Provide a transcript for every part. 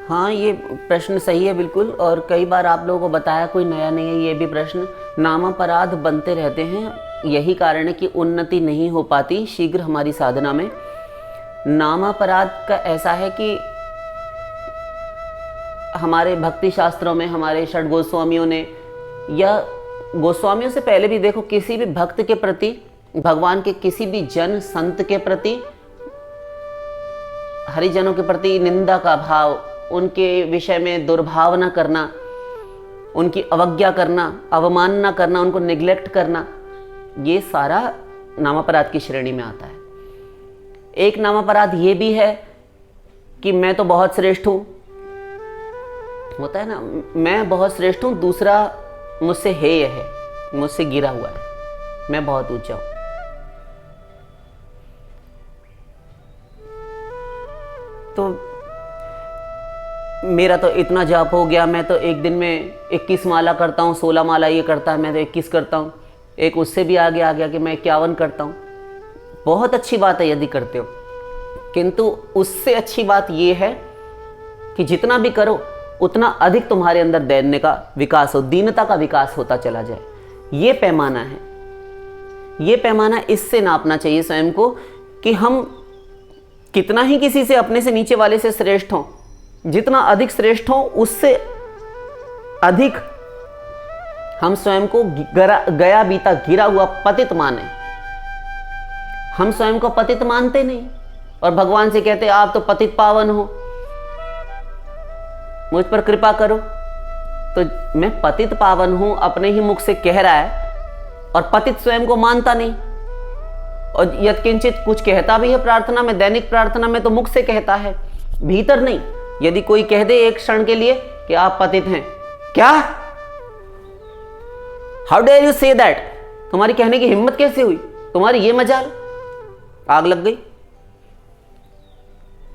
हाँ, ये प्रश्न सही है बिल्कुल। और कई बार आप लोगों को बताया, कोई नया नहीं है ये भी प्रश्न। नामापराध बनते रहते हैं, यही कारण है कि उन्नति नहीं हो पाती शीघ्र हमारी साधना में। नामापराध का ऐसा है कि हमारे भक्ति शास्त्रों में, हमारे षड गोस्वामियों ने, या गोस्वामियों से पहले भी देखो, किसी भी भक्त के प्रति, भगवान के किसी भी जन संत के प्रति, हरिजनों के प्रति निंदा का भाव, उनके विषय में दुर्भावना करना, उनकी अवज्ञा करना, अवमानना करना, उनको निग्लेक्ट करना, ये सारा नामापराध की श्रेणी में आता है। एक नामापराध ये भी है कि मैं तो बहुत श्रेष्ठ हूं, होता है ना, मैं बहुत श्रेष्ठ हूं, दूसरा मुझसे हेय है, मुझसे गिरा हुआ है, मैं बहुत ऊंचा हूं। तो मेरा तो इतना जाप हो गया, मैं तो एक दिन में 21 माला करता हूँ, 16 माला ये करता है, मैं तो 21 करता हूँ। एक उससे भी आगे आ गया कि मैं 51 करता हूँ। बहुत अच्छी बात है यदि करते हो, किंतु उससे अच्छी बात ये है कि जितना भी करो उतना अधिक तुम्हारे अंदर दैन्य का विकास हो, दीनता का विकास होता चला जाए। ये पैमाना है, ये पैमाना इससे नापना चाहिए स्वयं को कि हम कितना ही किसी से, अपने से नीचे वाले से श्रेष्ठ हों, जितना अधिक श्रेष्ठ हों उससे अधिक हम स्वयं को गया बीता गिरा हुआ पतित माने। हम स्वयं को पतित मानते नहीं और भगवान से कहते आप तो पतित पावन हो, मुझ पर कृपा करो। तो मैं पतित पावन हूं अपने ही मुख से कह रहा है और पतित स्वयं को मानता नहीं। और यत्किंचित कुछ कहता भी है प्रार्थना में, दैनिक प्रार्थना में, तो मुख से कहता है, भीतर नहीं। यदि कोई कह दे एक क्षण के लिए कि आप पतित हैं, क्या, how dare you say that, तुम्हारी कहने की हिम्मत कैसे हुई, तुम्हारी ये मजाल, आग लग गई।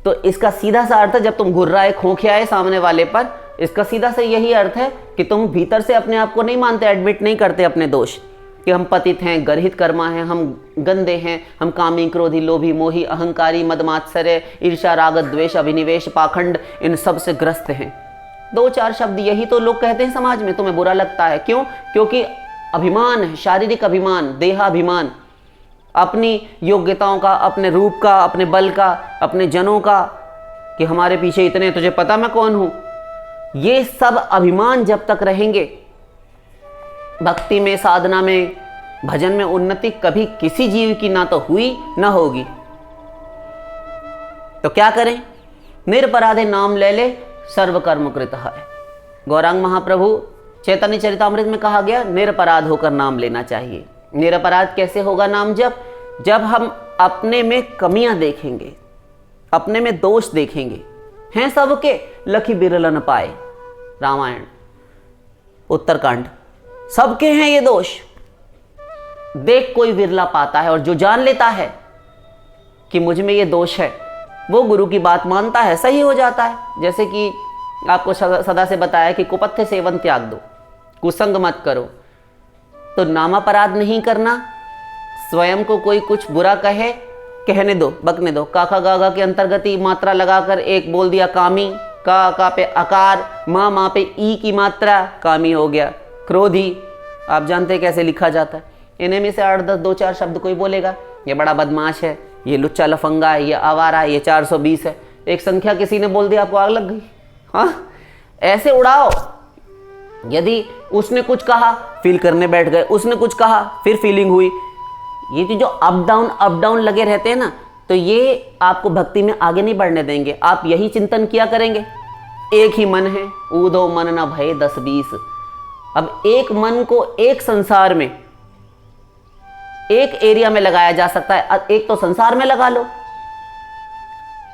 तो इसका सीधा सा अर्थ है, जब तुम घुर्राए खोखियाए सामने वाले पर, इसका सीधा सा यही अर्थ है कि तुम भीतर से अपने आप को नहीं मानते, एडमिट नहीं करते अपने दोष, कि हम पतित हैं, गर्हित कर्मा हैं, हम गंदे हैं, हम कामी, क्रोधी, लोभी, मोही, अहंकारी, मदमात्सर्य, ईर्ष्या, राग, द्वेष, अभिनिवेश, पाखंड, इन सब से ग्रस्त हैं। 2-4 शब्द यही तो लोग कहते हैं समाज में, तुम्हें बुरा लगता है, क्यों? क्योंकि अभिमान है, शारीरिक अभिमान, देहाभिमान, अपनी योग्यताओं का, अपने रूप का, अपने बल का, अपने जनों का, कि हमारे पीछे इतने, तुझे पता मैं कौन हूं। ये सब अभिमान जब तक रहेंगे, भक्ति में, साधना में, भजन में उन्नति कभी किसी जीव की ना तो हुई ना होगी। तो क्या करें? निरपराधे नाम ले ले, सर्व कर्म कृत है। गौरांग महाप्रभु चैतन्य चरितामृत में कहा गया, निरपराध होकर नाम लेना चाहिए। निरपराध कैसे होगा नाम जब हम अपने में कमियां देखेंगे, अपने में दोष देखेंगे। हैं सबके, लखी बिरल न पाए, रामायण उत्तरकांड, सबके हैं ये दोष, देख कोई विरला पाता है। और जो जान लेता है कि मुझ में ये दोष है, वो गुरु की बात मानता है, सही हो जाता है। जैसे कि आपको सदा से बताया कि कुपथ्य सेवन त्याग दो, कुसंग मत करो। तो नामापराध नहीं करना, स्वयं को कोई कुछ बुरा कहे, कहने दो, बकने दो। काका गागा के अंतर्गत ही मात्रा लगाकर एक बोल दिया कामी, का पे अकार, माँ पे ई की मात्रा, कामी हो गया। क्रोधी, आप जानते हैं कैसे लिखा जाता है। इन्हें में से 8-10 2-4 शब्द कोई बोलेगा, ये बड़ा बदमाश है, ये लुच्चा लफंगा है, ये आवारा है, ये 420 है। एक संख्या किसी ने बोल दिया, आपको आग लग गई। हाँ, ऐसे उड़ाओ। यदि उसने कुछ कहा, फील करने बैठ गए, उसने कुछ कहा, फिर फीलिंग हुई। ये जो अप डाउन लगे रहते हैं ना, तो ये आपको भक्ति में आगे नहीं बढ़ने देंगे। आप यही चिंतन किया करेंगे, एक ही मन है, ऊदो मन न भय 10-20। अब एक मन को एक संसार में, एक एरिया में लगाया जा सकता है। एक तो संसार में लगा लो,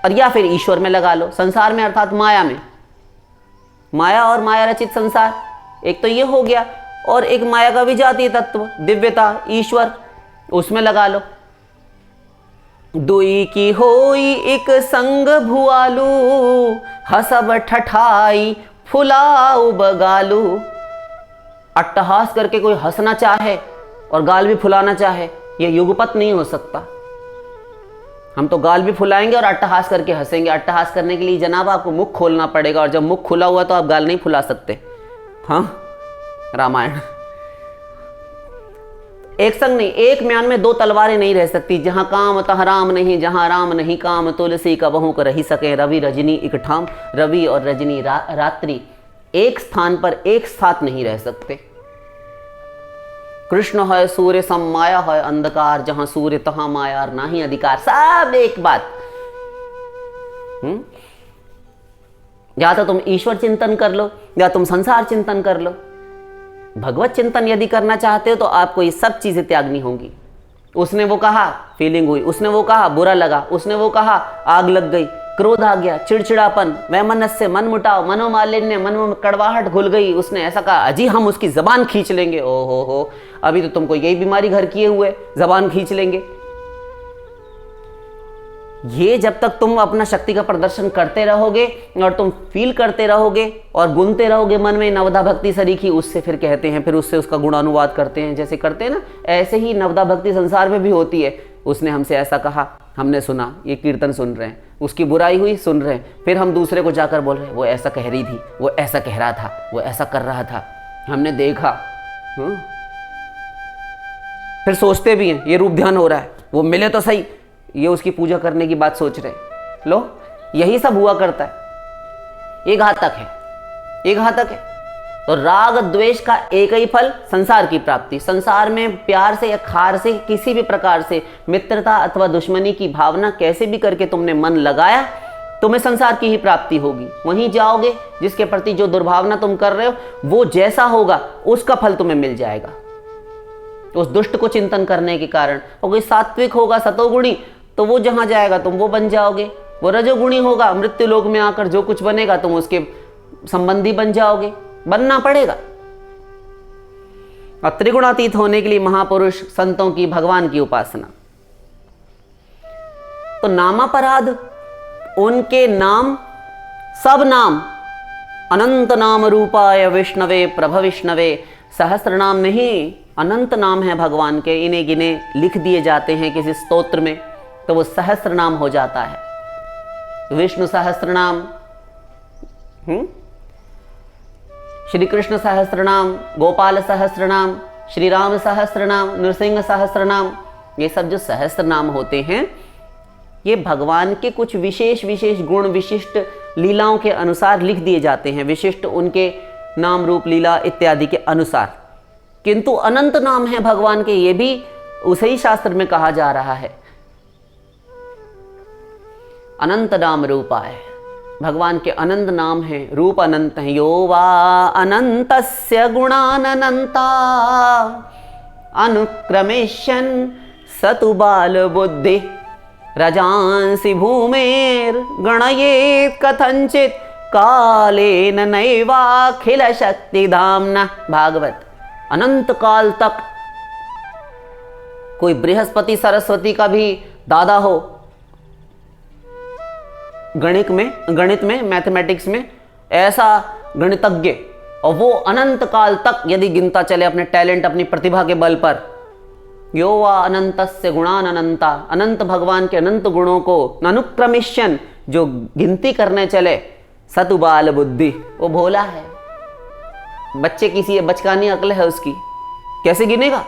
और या फिर ईश्वर में लगा लो। संसार में अर्थात माया में, माया और माया रचित संसार, एक तो ये हो गया। और एक माया का विजातीय तत्व, दिव्यता, ईश्वर, उसमें लगा लो। दुई की होई एक संग भुआलू, हसब ठठाई फुलाऊ बगालू। अट्टहास करके कोई हंसना चाहे और गाल भी फुलाना चाहे, यह युगपत नहीं हो सकता। हम तो गाल भी फुलाएंगे और अट्टहास करके हंसेंगे। अट्टहास करने के लिए जनाब आपको मुख खोलना पड़ेगा, और जब मुख खुला हुआ तो आप गाल नहीं फुला सकते। हाँ, रामायण। एक संग नहीं, एक म्यान में दो तलवारें नहीं रह सकती। जहां काम तहाँ राम नहीं, जहां राम नहीं काम, तुलसी का बहु कर ही सके। रवि रजनी एक ठाम, रवि और रजनी रात्रि एक स्थान पर एक साथ नहीं रह सकते। कृष्ण है सूर्य सम माया है अंधकार, जहां सूर्य तहां माया नाही अधिकार। सब एक बात। या तो तुम ईश्वर चिंतन कर लो या तुम संसार चिंतन कर लो। भगवत चिंतन यदि करना चाहते हो तो आपको ये सब चीजें त्यागनी होंगी। उसने वो कहा, फीलिंग हुई। उसने वो कहा, बुरा लगा। उसने वो कहा, आग लग गई, क्रोध आ गया, चिड़चिड़ापन, वैमनस्य, मन मुटाव, मनोमालिन्य, मन में कड़वाहट घुल गई। उसने ऐसा कहा, अजी हम उसकी जबान खींच लेंगे। ओ हो, अभी तो तुमको यही बीमारी घर किए हुए, जबान खींच लेंगे। ये जब तक तुम अपना शक्ति का प्रदर्शन करते रहोगे और तुम फील करते रहोगे और गुनते रहोगे मन में नवदा भक्ति सरीखी, उससे फिर कहते हैं, फिर उससे उसका गुणानुवाद करते हैं। जैसे करते हैं ना, ऐसे ही नवदा भक्ति संसार में भी होती है। उसने हमसे ऐसा कहा, हमने सुना, ये कीर्तन सुन रहे हैं, उसकी बुराई हुई, सुन रहे हैं, फिर हम दूसरे को जाकर बोल रहे हैं, वो ऐसा कह रही थी, वो ऐसा कह रहा था, वो ऐसा कर रहा था, हमने देखा। फिर सोचते भी हैं, ये रूप ध्यान हो रहा है, वो मिले तो सही, ये उसकी पूजा करने की बात सोच रहे हैं। लो, यही सब हुआ करता है। ये घातक है, ये घातक है। तो राग द्वेष का एक ही फल, संसार की प्राप्ति। संसार में प्यार से या खार से, किसी भी प्रकार से मित्रता अथवा दुश्मनी की भावना कैसे भी करके तुमने मन लगाया, तुम्हें संसार की ही प्राप्ति होगी। वहीं जाओगे, जिसके प्रति जो दुर्भावना तुम कर रहे हो वो जैसा होगा उसका फल तुम्हें मिल जाएगा। उस दुष्ट को चिंतन करने के कारण। और कोई सात्विक होगा, सतोगुणी, तो वो जहां जाएगा तुम वो बन जाओगे। वो रजोगुणी होगा, मृत्यु लोक में आकर जो कुछ बनेगा तुम उसके संबंधी बन जाओगे। बनना पड़ेगा। और त्रिगुणातीत होने के लिए महापुरुष संतों की, भगवान की उपासना। तो नामापराध, उनके नाम, सब नाम, अनंत नाम रूपाय विष्णवे प्रभ विष्णवे। सहस्त्र नाम नहीं, अनंत नाम है भगवान के। इन्हें गिने लिख दिए जाते हैं किसी स्तोत्र में तो वो सहस्त्र नाम हो जाता है। विष्णु सहस्त्र नाम, श्री कृष्ण सहस्त्र नाम, गोपाल सहस्त्र नाम, श्री राम सहस्त्र नाम, नृसिंह सहस्त्र नाम। ये सब जो सहस्त्र नाम होते हैं, ये भगवान के कुछ विशेष विशेष गुण, विशिष्ट लीलाओं के अनुसार लिख दिए जाते हैं, विशिष्ट उनके नाम रूप लीला इत्यादि के अनुसार। किंतु अनंत नाम है भगवान के, ये भी उसे ही शास्त्र में कहा जा रहा है। अनंत नाम रूपाय, भगवान के अनंत नाम है, रूप अनंत है। यो वा अनंतस्य गुणानंता अनुक्रमेशन सतु बाल बुद्धि रजांसि भूमेर गणयेत कथंचित कालेन नैवाखिल शक्ति धामना। भागवत। अनंत काल तक कोई बृहस्पति सरस्वती का भी दादा हो, गणित में मैथमेटिक्स में ऐसा गणितज्ञ, और वो अनंत काल तक यदि गिनता चले अपने टैलेंट, अपनी प्रतिभा के बल पर। यो वा अनंतस्य गुणान अनंता, अनंत भगवान के अनंत गुणों को अनुक्रमिष्यन, जो गिनती करने चले, सतु बाल बुद्धि, वो भोला है। बच्चे की बचकानी अक्ल है उसकी, कैसे गिनेगा।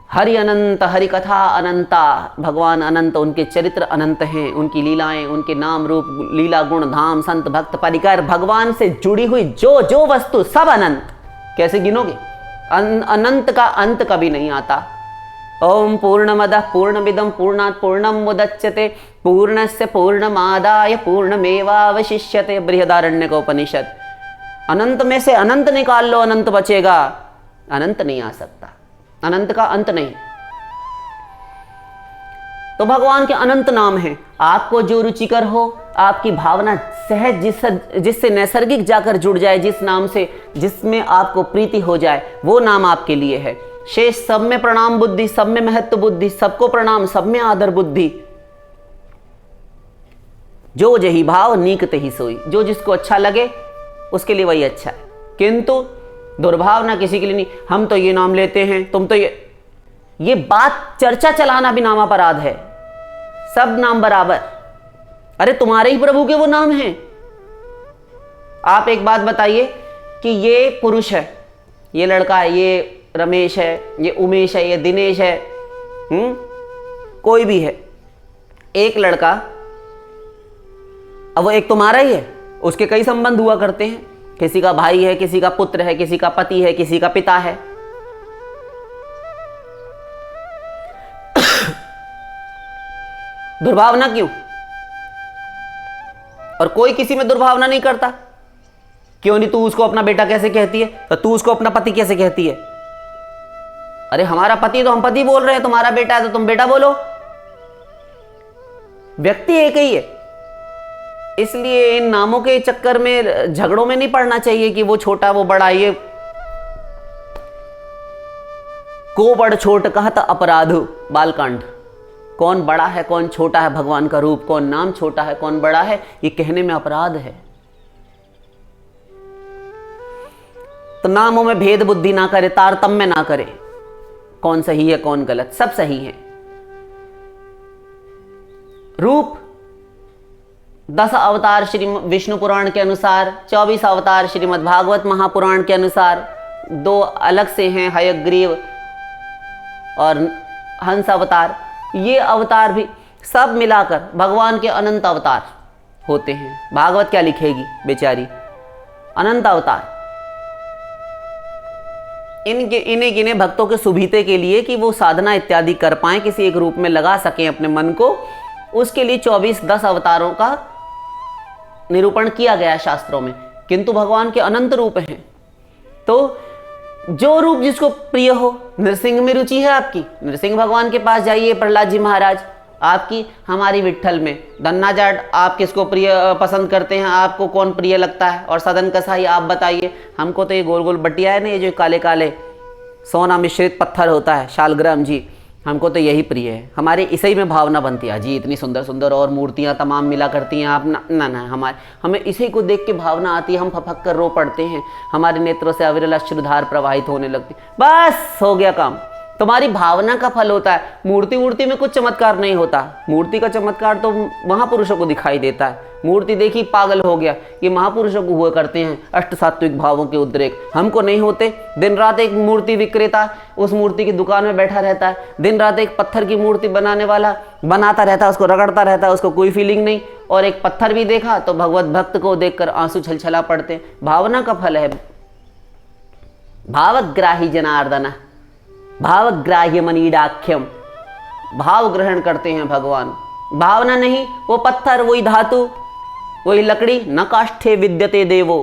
हरि अनंत, हरि कथा अनंता, भगवान अनंत, उनके चरित्र अनंत हैं, उनकी लीलाएं, उनके नाम रूप, लीला गुण, धाम, संत भक्त परिकर, भगवान से जुड़ी हुई जो जो वस्तु, सब अनंत। कैसे गिनोगे। अनंत का अंत कभी नहीं आता। ओम पूर्णमदः पूर्णमिदं पूर्णात् पूर्णं मुदच्यते पूर्णस्य पूर्णमादाय पूर्णमेवावशिष्यते। बृहदारण्यकोपनिषद। अनंत में से अनंत निकाल लो, अनंत बचेगा। अनंत नहीं आ सकता, अनंत का अंत नहीं। तो भगवान के अनंत नाम हैं। आपको जो रुचिकर हो, आपकी भावना सहज जिससे नैसर्गिक जाकर जुड़ जाए, जिस नाम से, जिसमें आपको प्रीति हो जाए, वो नाम आपके लिए है। शेष सब में प्रणाम बुद्धि, सब में महत्व बुद्धि, सबको प्रणाम, सब में आदर बुद्धि। जो जही भाव नीक तही सोई, जो जिसको अच्छा लगे उसके लिए वही अच्छा है। किंतु दुर्भावना किसी के लिए नहीं। हम तो ये नाम लेते हैं, तुम तो ये बात चर्चा चलाना भी नाम अपराध है। सब नाम बराबर, अरे तुम्हारे ही प्रभु के वो नाम हैं। आप एक बात बताइए कि ये पुरुष है, ये लड़का है, ये रमेश है, ये उमेश है, ये दिनेश है, कोई भी है, एक लड़का, अब वो एक तुम्हारा ही है, उसके कई संबंध हुआ करते हैं, किसी का भाई है, किसी का पुत्र है, किसी का पति है, किसी का पिता है। दुर्भावना क्यों? और कोई किसी में दुर्भावना नहीं करता। क्यों नहीं? तू उसको अपना बेटा कैसे कहती है, तो तू उसको अपना पति कैसे कहती है? अरे हमारा पति तो हम पति बोल रहे हैं, तुम्हारा बेटा है तो तुम बेटा बोलो। व्यक्ति एक ही है। इसलिए इन नामों के चक्कर में झगड़ों में नहीं पड़ना चाहिए कि वो छोटा वो बड़ा। ये को बड़ छोट कहत अपराध बालकांड। कौन बड़ा है कौन छोटा है भगवान का रूप, कौन नाम छोटा है कौन बड़ा है, ये कहने में अपराध है। तो नामों में भेद बुद्धि ना करे, तारतम्य ना करे, कौन सही है कौन गलत, सब सही है। रूप 10 अवतार श्री विष्णु पुराण के अनुसार, 24 अवतार श्रीमद् भागवत महापुराण के अनुसार, 2 अलग से हैं, हयग्रीव और हंस अवतार। ये अवतार भी सब मिलाकर भगवान के अनंत अवतार होते हैं। भागवत क्या लिखेगी बेचारी, अनंत अवतार। इन्हें गिने भक्तों के सुविधे के लिए कि वो साधना इत्यादि कर पाएं, किसी एक रूप में लगा सकें अपने मन को, उसके लिए 10 अवतारों का निरूपण किया गया है शास्त्रों में। किंतु भगवान के अनंत रूप हैं, तो जो रूप जिसको प्रिय हो। नृसिंह में रुचि है आपकी, नृसिंह भगवान के पास जाइए, प्रहलाद जी महाराज। आपकी हमारी विट्ठल में। धन्ना जाट आप किसको प्रिय पसंद करते हैं, आपको कौन प्रिय लगता है? और सदन कसाई आप बताइए। हमको तो ये गोल गोल बटिया है ना, ये जो काले काले सोना मिश्रित पत्थर होता है, शालग्राम जी, हमको तो यही प्रिय है। हमारे इसी में भावना बनती है जी, इतनी सुंदर सुंदर और मूर्तियां तमाम मिला करती हैं आप ना हमें इसी को देख के भावना आती है, हम फपक कर रो पड़ते हैं, हमारे नेत्रों से अविरल अश्रुधार प्रवाहित होने लगती। बस हो गया काम। तुम्हारी भावना का फल होता है। मूर्ति में कुछ चमत्कार नहीं होता। मूर्ति का चमत्कार तो महापुरुषों को दिखाई देता है। मूर्ति देखी पागल हो गया, ये महापुरुषों को हुआ करते हैं अष्ट सात्विक भावों के उद्रेक, हमको नहीं होते। दिन रात एक मूर्ति विक्रेता उस मूर्ति की दुकान में बैठा रहता है, दिन रात एक पत्थर की मूर्ति बनाने वाला बनाता रहता है, उसको रगड़ता रहता है, उसको कोई फीलिंग नहीं। और एक पत्थर भी देखा तो भगवत भक्त को देखकर आंसू छलछला पड़ते हैं। भावना का फल है। भावग्राही जनार्दन भावग्राह्य मनीडाख्यम, भाव ग्रहण करते हैं भगवान। भावना नहीं, वो पत्थर, वही धातु, वही लकड़ी, न काष्ठे विद्यते देवो।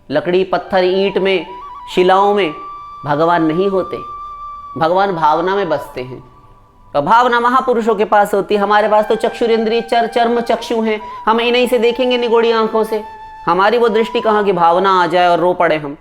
लकड़ी पत्थर ईंट में शिलाओं में भगवान नहीं होते, भगवान भावना में बसते हैं। तो भावना महापुरुषों के पास होती है। हमारे पास तो चक्षुरेंद्रिय चर्म चक्षु हैं, हम इन्हीं से देखेंगे निगोड़ी आंखों से। हमारी वो दृष्टि कहाँ की भावना आ जाए और रो पड़े हम।